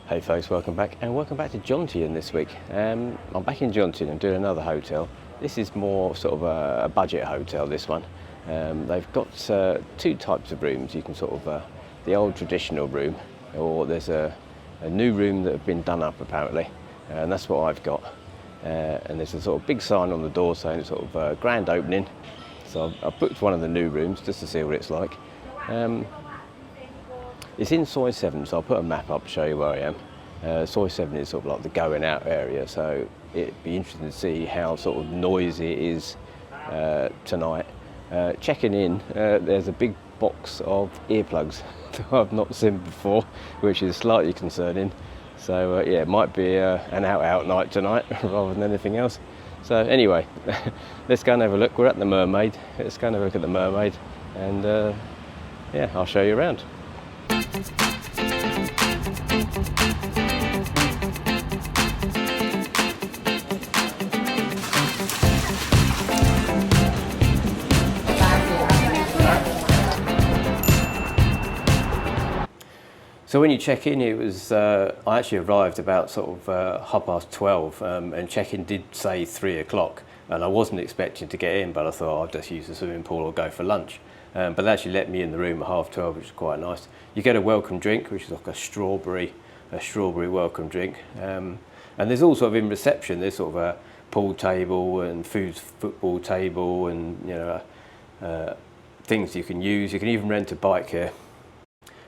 Hey folks, welcome back, and welcome back to Jomtien this week. I'm back in Jomtien. I'm doing another hotel. This is more sort of a budget hotel, this one. They've got two types of rooms. You can sort of, the old traditional room, or there's a new room that have been done up apparently, and that's what I've got. And there's a sort of big sign on the door saying it's sort of grand opening. So I've booked one of the new rooms just to see what it's like. It's in Soi 7, so I'll put a map up to show you where I am. Soi 7 is sort of like the going out area, so it'd be interesting to see how sort of noisy it is tonight. Checking in, there's a big box of earplugs that I've not seen before, which is slightly concerning. So yeah, it might be an out night tonight rather than anything else. So anyway, let's go and have a look. We're at the Mermaid. Let's go and have a look at the Mermaid, and yeah, I'll show you around. So when you check in, it was I actually arrived about sort of 12:30, and check-in did say 3 o'clock, and I wasn't expecting to get in, but I thought I'll just use the swimming pool or go for lunch. But they actually let me in the room at 12:30, which is quite nice. You get a welcome drink, which is like a strawberry welcome drink, and there's also in reception there's sort of a pool table and football table, and you know things you can use. You can even rent a bike here.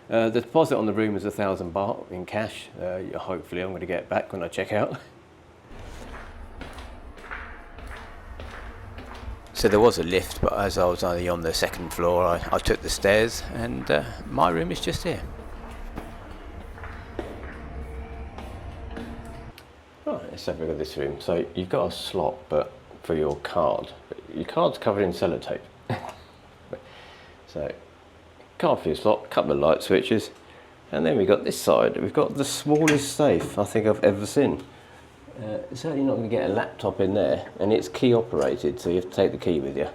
The deposit on the room is 1,000 baht in cash. Hopefully I'm going to get back when I check out. So there was a lift, but as I was only on the second floor, I took the stairs, and my room is just here. Right, let's have a look at this room. So you've got a slot, but for your card. Your card's covered in sellotape. So card for your slot, a couple of light switches, and then we've got this side. We've got the smallest safe I think I've ever seen. Certainly not going to get a laptop in there, and it's key operated, so you have to take the key with you.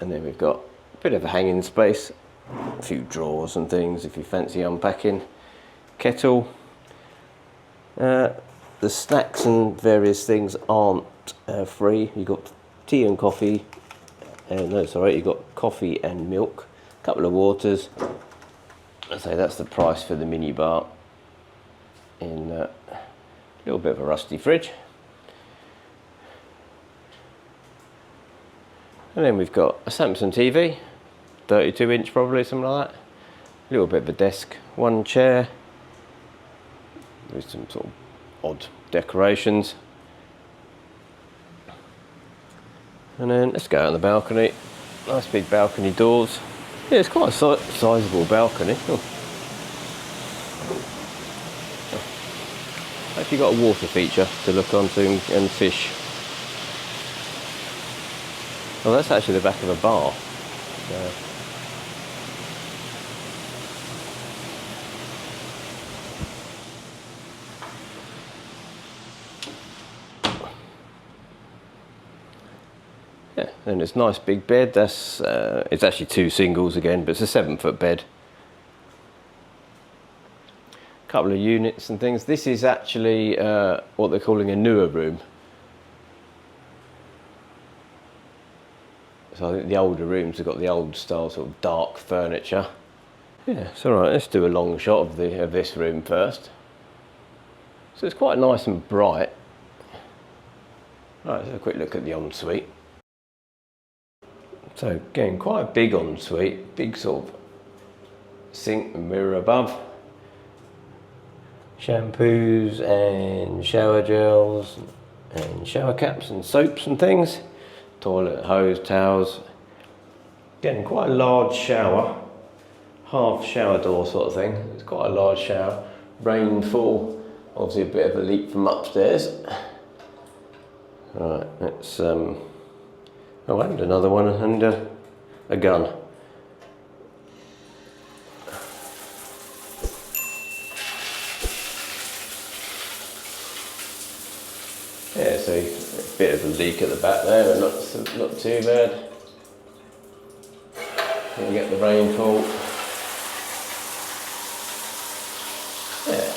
And then we've got a bit of a hanging space, a few drawers and things if you fancy unpacking. Kettle. The snacks and various things aren't free. You've got tea and coffee. No, sorry, you've got coffee and milk. A couple of waters. I say that's the price for the mini bar. In a little bit of a rusty fridge. And then we've got a Samsung TV, 32 inch probably, something like that. A little bit of a desk, one chair. There's some sort of odd decorations. And then let's go out on the balcony. Nice big balcony doors. Yeah, it's quite a sizable balcony. Oh. Actually got a water feature to look onto and fish. Oh, that's actually the back of a bar. Yeah, and it's a nice big bed. That's it's actually two singles again, but it's a 7-foot bed. Couple of units and things. This is actually what they're calling a newer room. So I think the older rooms have got the old style sort of dark furniture. Yeah, it's alright. Let's do a long shot of this room first. So it's quite nice and bright. Right, let's have a quick look at the ensuite. So again, quite a big ensuite, big sort of sink and mirror above. Shampoos and shower gels and shower caps and soaps and things. Toilet hose, towels. Again, quite a large shower. Half shower door sort of thing. It's quite a large shower. Rainfall, obviously a bit of a leak from upstairs. Right, let's oh, and another one, and a gun. Yeah, so a bit of a leak at the back there, but not too bad. You get the rainfall. Yeah.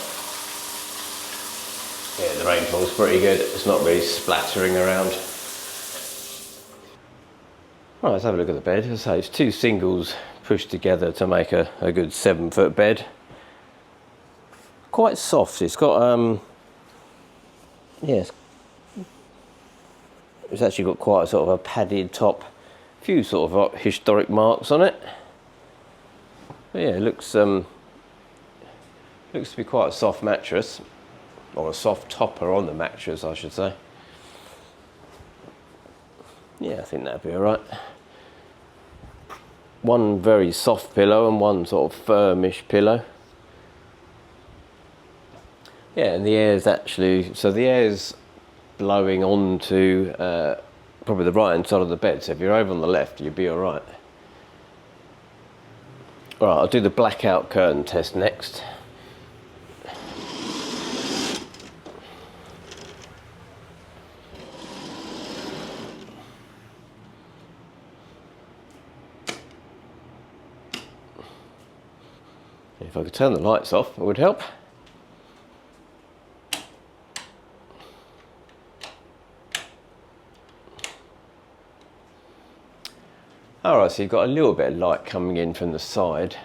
Yeah, the rainfall's pretty good. It's not really splattering around. Right, let's have a look at the bed. As I say, it's two singles pushed together to make a good 7-foot bed. Quite soft. It's got yes, it's actually got quite a sort of a padded top. A few sort of historic marks on it. But yeah, it looks to be quite a soft mattress, or a soft topper on the mattress, I should say. Yeah, I think that'd be alright. One very soft pillow and one sort of firmish pillow. Yeah, and the air's actually, so the air's blowing onto probably the right hand side of the bed, so if you're over on the left you'll be alright. Alright, I'll do the blackout curtain test next. If I could turn the lights off, it would help. Alright, so you've got a little bit of light coming in from the side.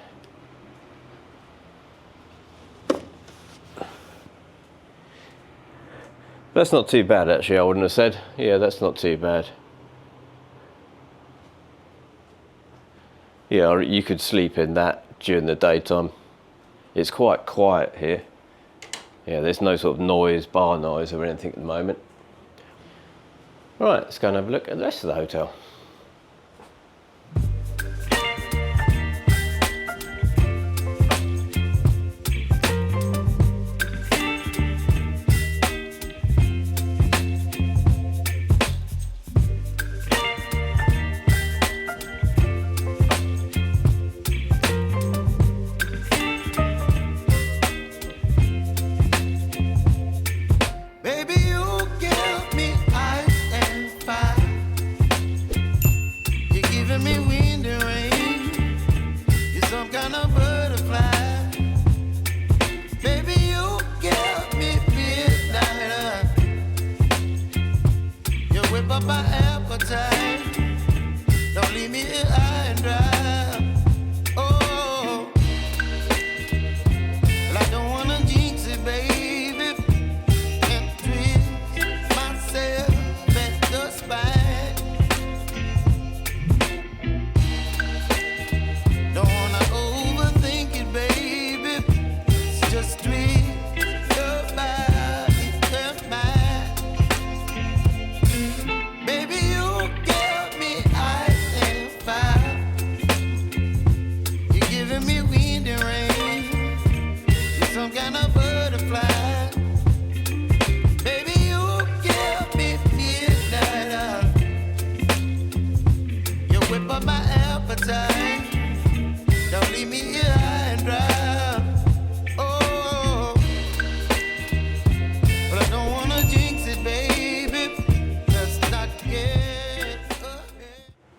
That's not too bad actually, I wouldn't have said. Yeah, that's not too bad. Yeah, you could sleep in that during the daytime. It's quite quiet here. Yeah, there's no sort of noise, bar noise or anything at the moment. Right, let's go and have a look at the rest of the hotel.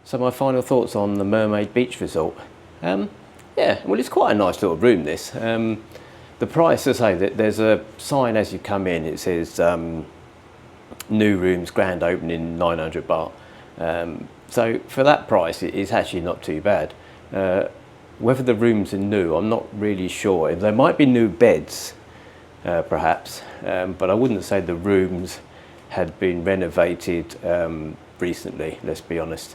So my final thoughts on the Mermaid Beach resort. Yeah, well, it's quite a nice little room, this. The price, as I say, there's a sign as you come in, it says new rooms, grand opening, 900 baht. So for that price, it's actually not too bad. Whether the rooms are new, I'm not really sure. There might be new beds, perhaps, but I wouldn't say the rooms had been renovated recently, let's be honest.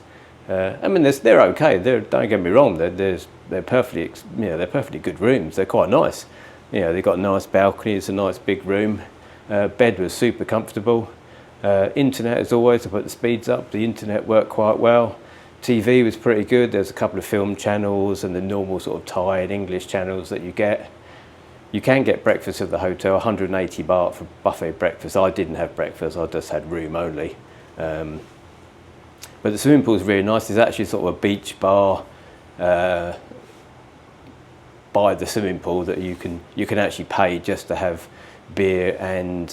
I mean, they're okay. Don't get me wrong. They're perfectly, they're perfectly good rooms. They're quite nice. They've got a nice balcony. It's a nice big room. Bed was super comfortable. Internet, as always, I put the speeds up. The internet worked quite well. TV was pretty good. There's a couple of film channels and the normal sort of Thai and English channels that you get. You can get breakfast at the hotel, 180 baht for buffet breakfast. I didn't have breakfast. I just had room only. But the swimming pool is really nice. There's actually sort of a beach bar by the swimming pool that you can actually pay just to have beer and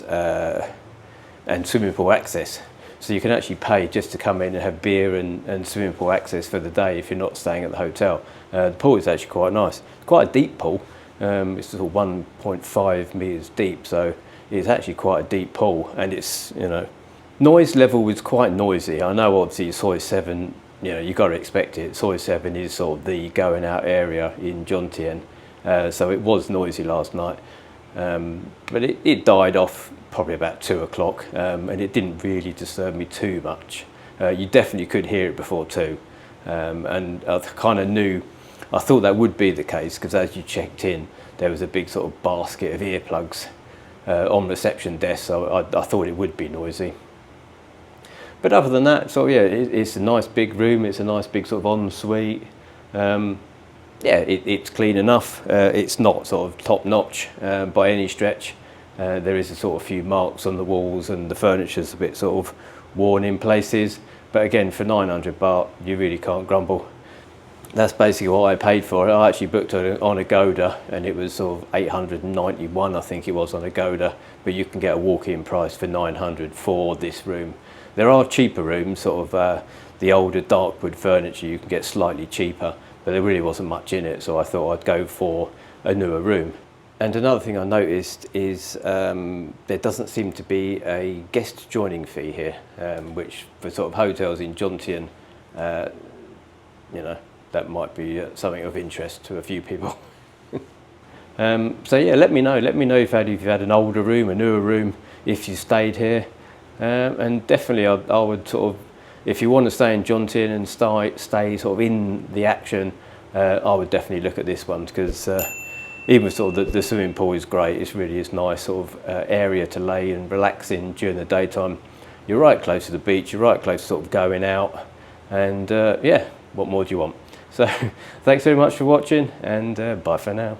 swimming pool access. So you can actually pay just to come in and have beer and swimming pool access for the day if you're not staying at the hotel. The pool is actually quite nice. It's quite a deep pool. It's sort of 1.5 meters deep, so it's actually quite a deep pool, and it's, you know, noise level was quite noisy. I know obviously Soi 7, you know, you got to expect it. Soi 7 is sort of the going out area in Jomtien, so it was noisy last night, but it died off probably about 2 o'clock, and it didn't really disturb me too much. You definitely could hear it before 2, and I kind of knew, I thought that would be the case, because as you checked in there was a big sort of basket of earplugs on reception desk, so I thought it would be noisy. But other than that, so yeah, it's a nice big room, it's a nice big sort of ensuite. Yeah, it's clean enough. It's not sort of top notch by any stretch. There is a sort of few marks on the walls, and the furniture's a bit sort of worn in places. But again, for 900 baht, you really can't grumble. That's basically what I paid for it. I actually booked it on Agoda, and it was sort of 891, I think it was, on Agoda. But you can get a walk-in price for 900 for this room. There are cheaper rooms, sort of the older dark wood furniture you can get slightly cheaper, but there really wasn't much in it, so I thought I'd go for a newer room. And another thing I noticed is there doesn't seem to be a guest joining fee here, which for sort of hotels in Jomtien, you know, that might be something of interest to a few people. So yeah, let me know if you've had an older room, a newer room, if you stayed here. And definitely I would sort of, if you want to stay in Jomtien and stay sort of in the action, I would definitely look at this one, because even sort of the swimming pool is great. It really is nice sort of area to lay and relax in during the daytime. You're right close to the beach, you're right close to sort of going out, and yeah, what more do you want? So thanks very much for watching, and bye for now.